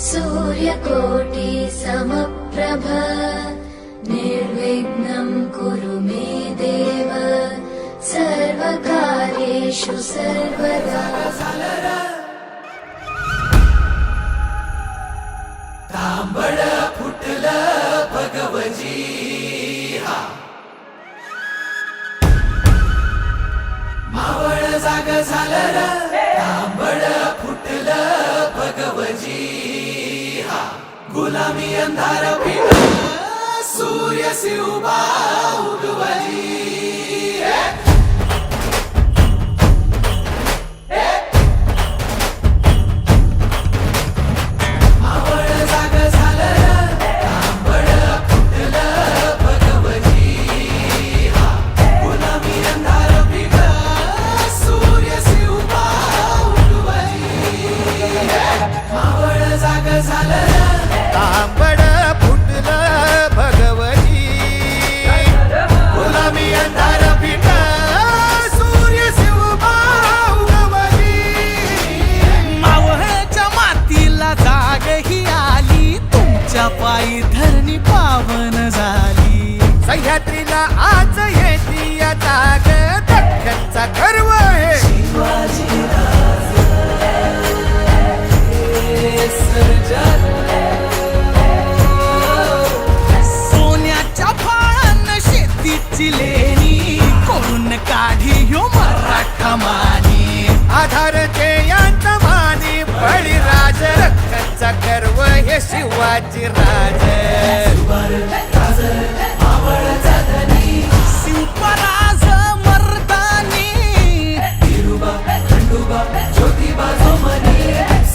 सूर्यकोटि समप्रभ निर्विघ्नं कुरु मे देव सर्वकार्येषु सर्वदा। तांबड फुटलं भगवजी हा, मावळ जाग झालं र, तांबड फुटलं भगवजी हा, गुलामी अंधार पेटलं, सूर्य शिवबा उगवली। तांबड फुटलं भगवती, गुलामी अंधार फिटलं, सूर्य शिवबा उगवली। मावळच्या मातीला जाग ही आली, तुमच्या पायी धरणी पावन झाली। सह्याद्रीला आज येती या जाग, दख्खनचा गर्व आहे शिवाजी सोन्याच्या फाळानं शेतीची लेणी, कोण काढी ह्यो मराठा मानी। आधार जयांत माने बळीराज, दख्खनचा गर्व हे शिवाजी राज। शिवपराज मर्दानी, ज्योतिबा जोमनी,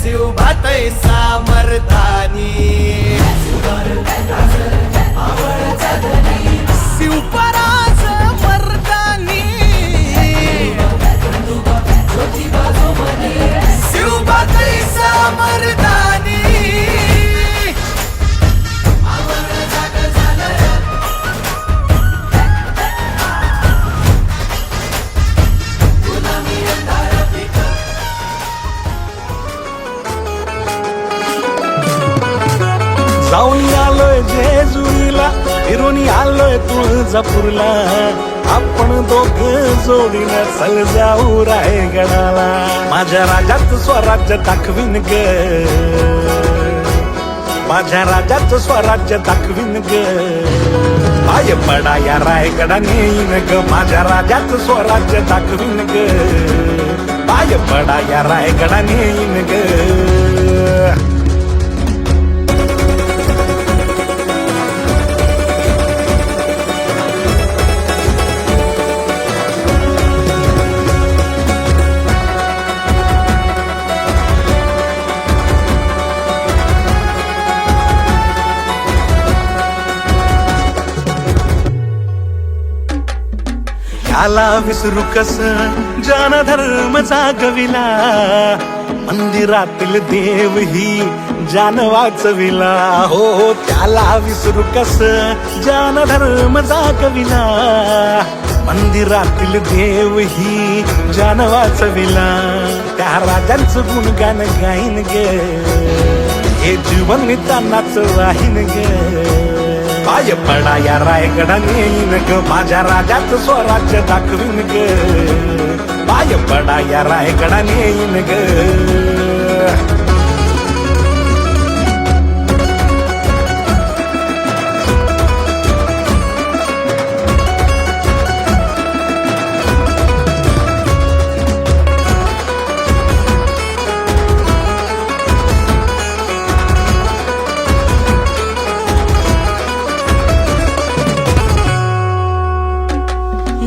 शिवबा तैसा मर्दानी। शिवपराज मर्दानी, ज्योतिबा जोमनी, शिवबा तैसा मर्दानी। जाऊन आलोय जेजुरीला, फिरून आलोय तुळजापूरला, आपण दोघं जोडीनं चल जाऊ रायगडाला। माझ्या राजाचं स्वराज्य दाखवीन ग, माझ्या राजाचं स्वराज्य दाखवीन ग, पाय पडा या रायगडाने येईन ग, माझ्या राजाचं स्वराज्य दाखवीन ग, पाय पडा या रायगडाने येईन ग। आला विसरू कस जन धर्म जागविला, मंदिरातील देव ही जान वाचविला। हो त्याला विसरू कस जन धर्म जागविला, मंदिरातील देव ही जान वाचविला। त्या राजांचं गुणगान गाईन ग, हे जीवन मी त्यांनाच राहीन ग, पाय पडा या रायगडाने येईन ग, माझ्या राजाचं स्वराज्य दाखवीन ग, पाय पडा या रायगडाने येईन ग।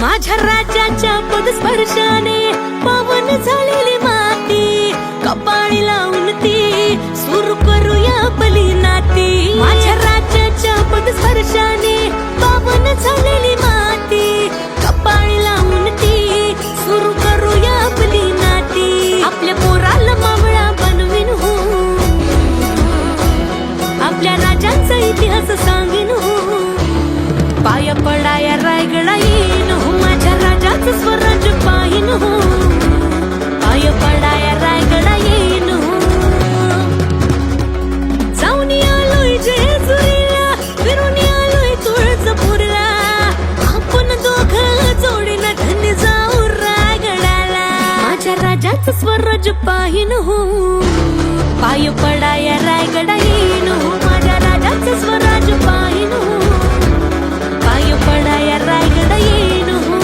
माझ्या राजाच्या पदस्पर्शाने पावन झालेली माती, कपाळी लावून ती सुरू करूया आपली नाती। माझ्या राजाच्या पदस्पर्शाने पावन झालेली माती, कपाळी लावून ती सुरू करूया आपली नाती। आपल्या पोराला मावळा बनवीन हो, आपल्या राजांचा इतिहास सांगीन हो, पाया पडा या रायगडा येईन हो, माझ्या राजाचं स्वराज्य पाहीन हो, राजाचं स्वराज्य पाहिन हो पाय पडाया रायगडा येईन हो माझ्या राजाचं स्वराज्य पाहिन हो पाय पडाया रायगडा येईन हो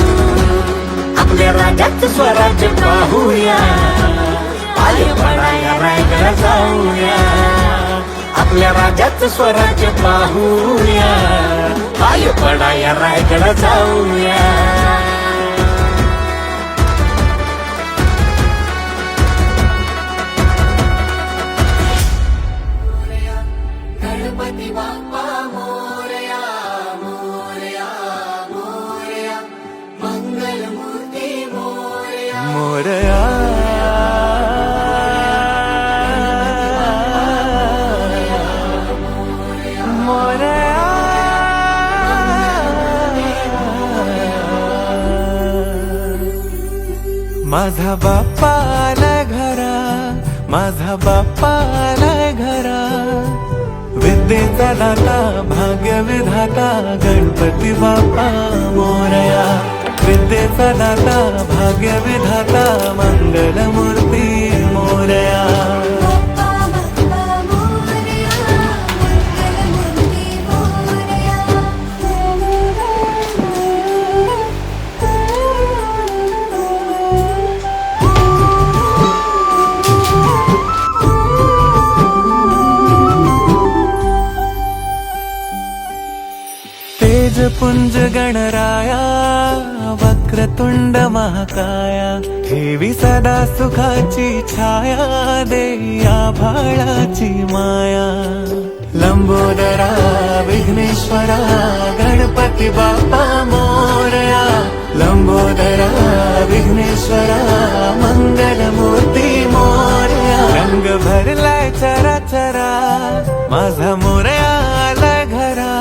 आपल्या राजाचं स्वराज्य पाहूया पाय पडाया रायगड जाऊया आपल्या राजाचं स्वराज्य पाहूया पाय पडाया रायगड जाऊया गणपती बाप्पा मोरया मोरया मोरया मंगल मूर्ती मोरया मोरया माझा बाप्पा आलाय घरा माझा बाप्पा आलाय घरा विद्येचा दाता भाग्य विधाता गणपती बाप्पा मोरया विद्येचा दाता भाग्य विधाता मंगल मूर्ती मोरया पुंज गणराया वक्रतुंड महाकाया ठेवी सदा सुखाची छाया देया भाळाची माया लंबोदरा विघ्नेश्वरा गणपती बाप्पा मोरया लंबोदरा विघ्नेश्वरा मंगल मूर्ती मोरया रंग भरलाय चरा चरा माझा मोरया आलाय घरा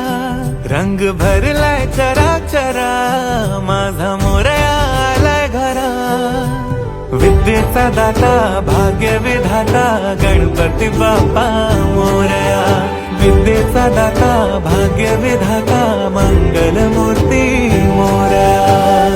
रंग भरलाय चरा चरा माझा मोरया आलाय घरा विद्येचा दाता भाग्य विधाता गणपती बाप्पा मोरया विद्येचा दाता भाग्य विधाता मंगल मूर्ती मोरया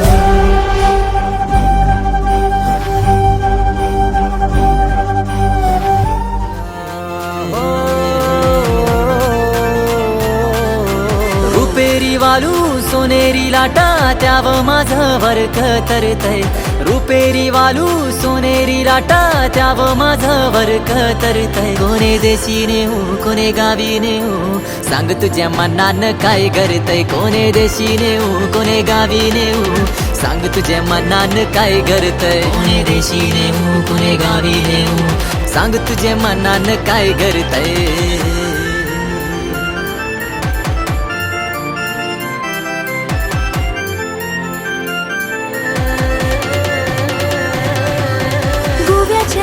वालू सोनेरी लाटा त्याव माझं वरख तरतय रुपेरी वालू सोनेरी लाटा त्याव माझं वरख तरतय कोणे देशीने हो कोणे गावीने हो सांग तुझ्या मनानं काय करतय कोणे देशीने हो कोणे गावीने हो सांग तुझ्या मनानं काय करतय कोणे देशीने हो कोणे गावीने हो सांग तुझ्या मनानं काय करतय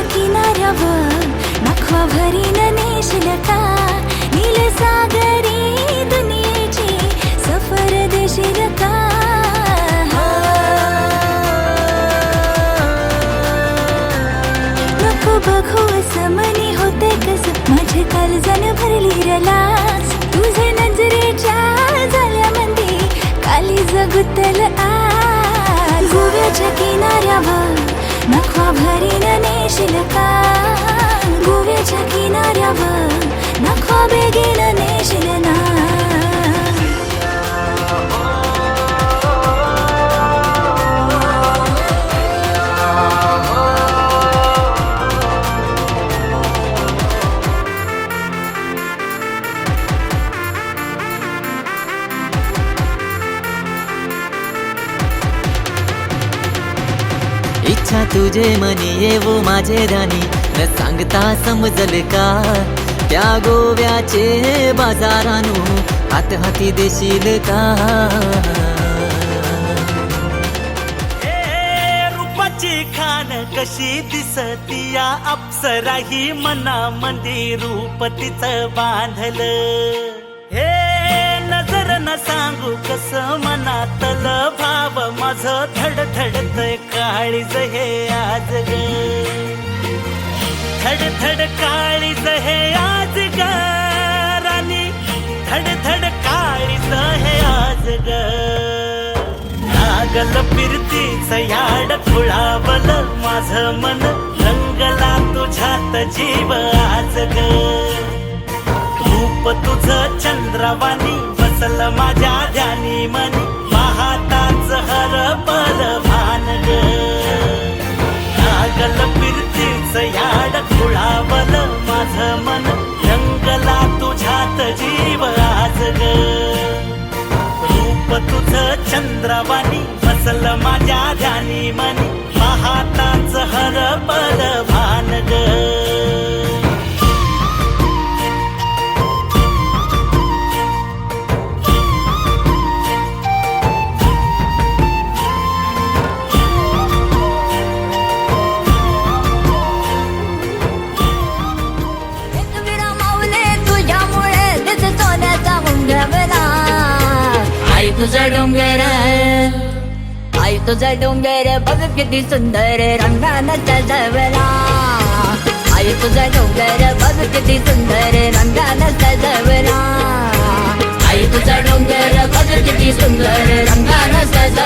किनाऱ्यावर नखवा भरीन नेशल का नील सागरी दुनियेची सफर देशील का नको बघू असं मनी होते कस माझे काळजान भरली रलास तुझे नजरेच्या झाल्यामध्ये काली जगुतल आज गोव्याच्या किनाऱ्यावर नखवा भरीन नेशील का गोव्याच्या किनाऱ्यावर नखवा बेगीन नेशील ना इच्छा तुझे मनी येवो माझे राणी न सांगता समजल का त्या गोव्याचे बाजारानू हात हाती देशील का रूपाची खान कशी दिसती या अप्सरा ही मनामध्ये रूप तिचं बांधल हे नजर न सांगू कस मनातल भाव माझं धडधडतय काळीज हे आज ग धडधड काळीज हे आज ग राणी धडधड काळीज हे आज ग लागल फिरतीच याड खुळावल माझं मन रंगला तुझ्यात जीव आज ग रूप तुझं चंद्रवाणी बसल माझ्या ध्यानी मनी पाहताच हरपल भान ग लागल फिरतीच याड खुळावल माझं मन रंगला तुझ्यात जीव आज ग रूप तुझं चंद्रवाणी बसल माझ्या ध्यानी मनी पाहताच हरपल भान ग एकविरा माऊले तुझ्यामुळे दिस सोन्याचा मुंगवला आई तुझा डोंगर आई तुझा डोंगर बघ किती सुंदर रंगानं सजवला आई तुझा डोंगर बघ किती सुंदर रंगानं सजवला आई तुझा डोंगर बघ किती सुंदर रंगानं सजवला